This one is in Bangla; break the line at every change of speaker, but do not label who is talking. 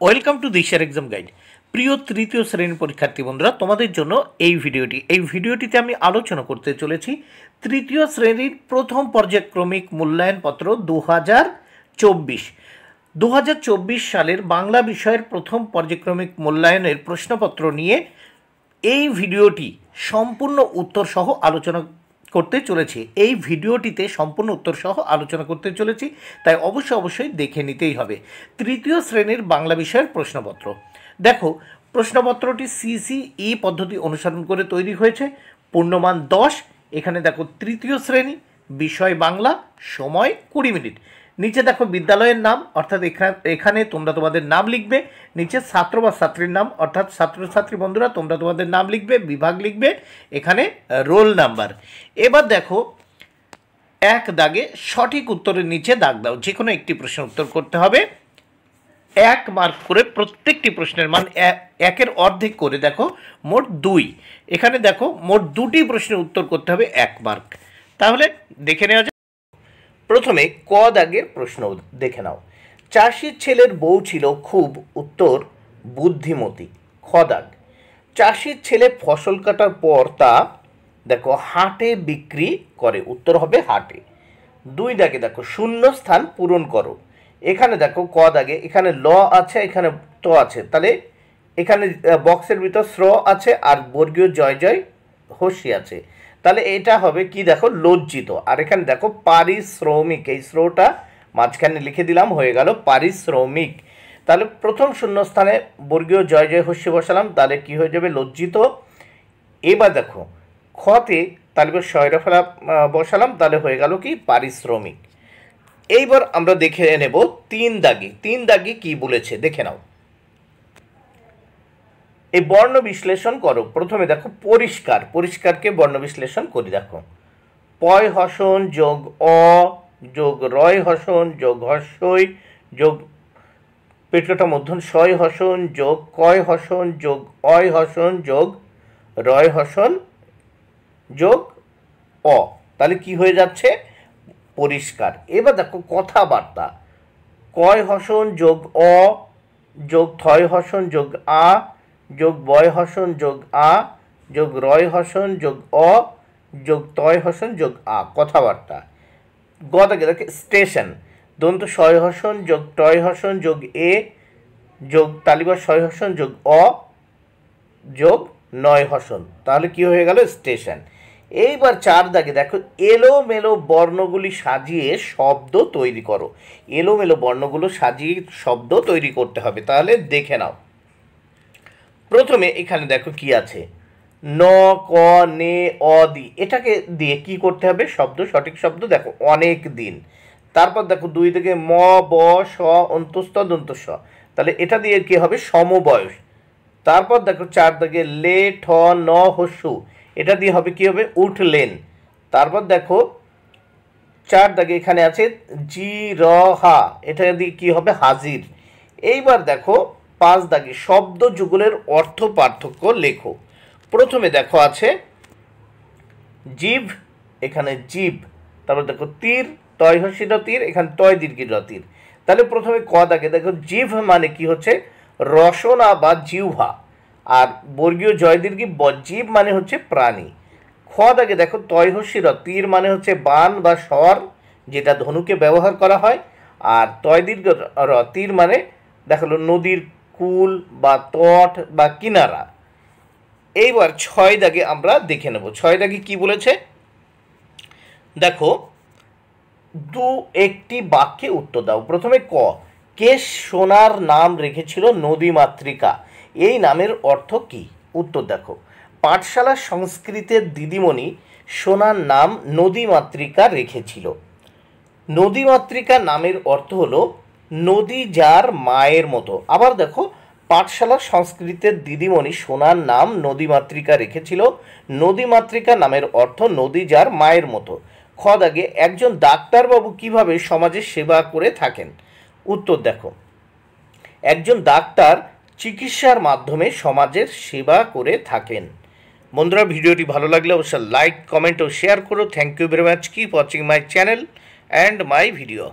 ওয়েলকাম টু দিশার এক্সাম গাইড। প্রিয় তৃতীয় শ্রেণীর পরীক্ষার্থী বন্ধুরা, তোমাদের জন্য এই ভিডিওটিতে আমি আলোচনা করতে চলেছি তৃতীয় শ্রেণীর প্রথম পর্যায়ক্রমিক মূল্যায়নপত্র 2024 সালের বাংলা বিষয়ের প্রথম পর্যায়ক্রমিক মূল্যায়নের প্রশ্নপত্র নিয়ে এই ভিডিওটি সম্পূর্ণ উত্তর সহ আলোচনা করতে চলেছি। এই ভিডিওটিতে সম্পূর্ণ উত্তর সহ আলোচনা করতে চলেছি, তাই অবশ্যই দেখে নিতেই হবে। তৃতীয় শ্রেণীর বাংলা বিষয়ের প্রশ্নপত্র দেখো, প্রশ্নপত্রটি সিসিই পদ্ধতি অনুসরণ করে তৈরি হয়েছে। পূর্ণমান 10। এখানে দেখো তৃতীয় শ্রেণী, বিষয় বাংলা, সময় 20 মিনিট। নিচে দেখো বিদ্যালয়ের নাম, অর্থাৎ এখানে তোমরা তোমাদের নাম লিখবে। নিচে ছাত্র বা ছাত্রীর নাম, অর্থাৎ ছাত্রছাত্রী বন্ধুরা তোমরা তোমাদের নাম লিখবে, বিভাগ লিখবে, এখানে রোল নাম্বার। এবার দেখো এক দাগে সঠিক উত্তরের নিচে দাগ দাও। যে কোনো একটি প্রশ্নের উত্তর করতে হবে। 1 মার্ক করে প্রত্যেকটি প্রশ্নের মান 1-এর অর্ধেক করে দেখো মোট 2। এখানে দেখো মোট 2টি প্রশ্নের উত্তর করতে হবে 1 মার্ক। তাহলে দেখে নেওয়া যাক। প্রথমে ক দাগের প্রশ্ন দেখে নাও। চাষির ছেলের বউ ছিল খুব, উত্তর বুদ্ধিমতী। খ দাগ, চাষির ছেলে ফসল কাটার পর তা দেখো হাটে বিক্রি করে, উত্তর হবে হাটে। 2 দাগে দেখো শূন্য স্থান পূরণ করো। এখানে দেখো ক দাগে এখানে ল আছে, এখানে ত আছে, তাহলে এখানে বক্সের ভিতর শ্র আছে আর বর্গীয় জয় জয় হস্যি আছে, তাহলে এটা হবে কি দেখো লজ্জিত। আর এখানে দেখো পারিশ্রমিক, এই শ্রটা মাঝখানে লিখে দিলাম, হয়ে গেল পারিশ্রমিক। তাহলে প্রথম শূন্যস্থানে বর্গীয় জয় জয় হস্যি বসালাম, তাহলে কি হয়ে যাবে লজ্জিত। এবার দেখো খতে তাহলে শয়রা ফেলা বসালাম, তাহলে হয়ে গেল কি পারিশ্রমিক। এইবার আমরা দেখে নেব 3 দাগে। 3 দাগে কি বলেছে দেখে নাও। এই বর্ণ বিশ্লেষণ করো। প্রথমে দেখো পরিষ্কার, পরিষ্কারকে বর্ণ বিশ্লেষণ করি। দেখো পয় হসন যোগ অ যোগ রয় হসন যোগ হস্যই যোগ পেটটা মধ্যন শয় হসন যোগ কয় হসন যোগ অয় হসন যোগ রয় হসন যোগ অ, তাহলে কি হয়ে যাচ্ছে পরিষ্কার। এবার দেখো কথাবার্তা, কয় হসন যোগ অ যোগ থয় হসন যোগ আ যোগ বয় হসন যোগ আ যোগ রয় হসন যোগ অ যোগ তয় হসন যোগ আ, কথাবার্তা। গ দাগে দেখে স্টেশন, দন্ত শয় হসন যোগ টয় হসন যোগ এ যোগ তালিবা শয় হসন যোগ অ যোগ নয় হসন, তাহলে কি হয়ে গেল স্টেশন। এইবার 4 দাগে দেখো এলোমেলো বর্ণগুলি সাজিয়ে শব্দ তৈরি করো। এলোমেলো বর্ণগুলো সাজিয়ে শব্দ তৈরি করতে হবে, তাহলে দেখে নাও। প্রথমে এখানে দেখো কি আছে, ন ক নে অ দি, এটাকে দিয়ে কি করতে হবে শব্দ, সঠিক শব্দ দেখো অনেক দিন। তারপর দেখো 2 থেকে ম ব স অন্তস্থ দন্তস্ব, তাহলে এটা দিয়ে কি হবে সমবয়স। তারপর দেখো 4 দাগে লে ঠ ন হস্যু, এটা দিয়ে হবে কি হবে উঠলেন। তারপর দেখো 4 দাগে এখানে আছে জি র হা, এটা দিয়ে কি হবে হাজির। এইবার দেখো 5 দাগে শব্দ যুগলের অর্থ পার্থক্য লেখো। প্রথমে দেখো আছে জীব, এখানে জীব। তারপর দেখো তীর, তয় হস্যি র তীর, এখানে তয় দীর্ঘি র তীর। তাহলে প্রথমে ক দাগে দেখো জিভ মানে কি হচ্ছে রসনা বা জিহ্বা, আর বর্গীয় জয় দীর্ঘি জীব মানে হচ্ছে প্রাণী। খ দাগে দেখো তয় হস্যি র তীর মানে হচ্ছে বান বা স্বর, যেটা ধনুকে ব্যবহার করা হয়। আর তয় দীর্ঘ র তীর মানে দেখালো নদীর কূল বা তট বা কিনারা। এইবার 6 দাগে আমরা দেখে নেব। 6 দাগে কি বলেছে দেখো, 2-1টি বাক্যে উত্তর দাও। প্রথমে ক, কে সোনার নাম রেখেছিল নদীমাতৃকা, এই নামের অর্থ কি, উত্তর দেখো পাঠশালা সংস্কৃতের দিদিমণি সোনার নাম নদীমাতৃকা রেখেছিল। নদীমাতৃকা নামের অর্থ হলো নদী যার মায়ের মতো। আবার দেখো পাঠশালা সংস্কৃতের দিদিমণি সোনার নাম নদীমাতৃকা রেখেছিল। নদীমাতৃকা নামের অর্থ নদী যার মায়ের মতো। খ দাগে একজন ডাক্তারবাবু কিভাবে সমাজের সেবা করে থাকেন, উত্তর দেখো একজন ডাক্তার চিকিৎসার মাধ্যমে সমাজের সেবা করে থাকেন। বন্ধুরা, ভিডিওটি ভালো লাগলে অবশ্যই লাইক, কমেন্ট ও শেয়ার করো। Thank you very much. Keep watching my channel and my video.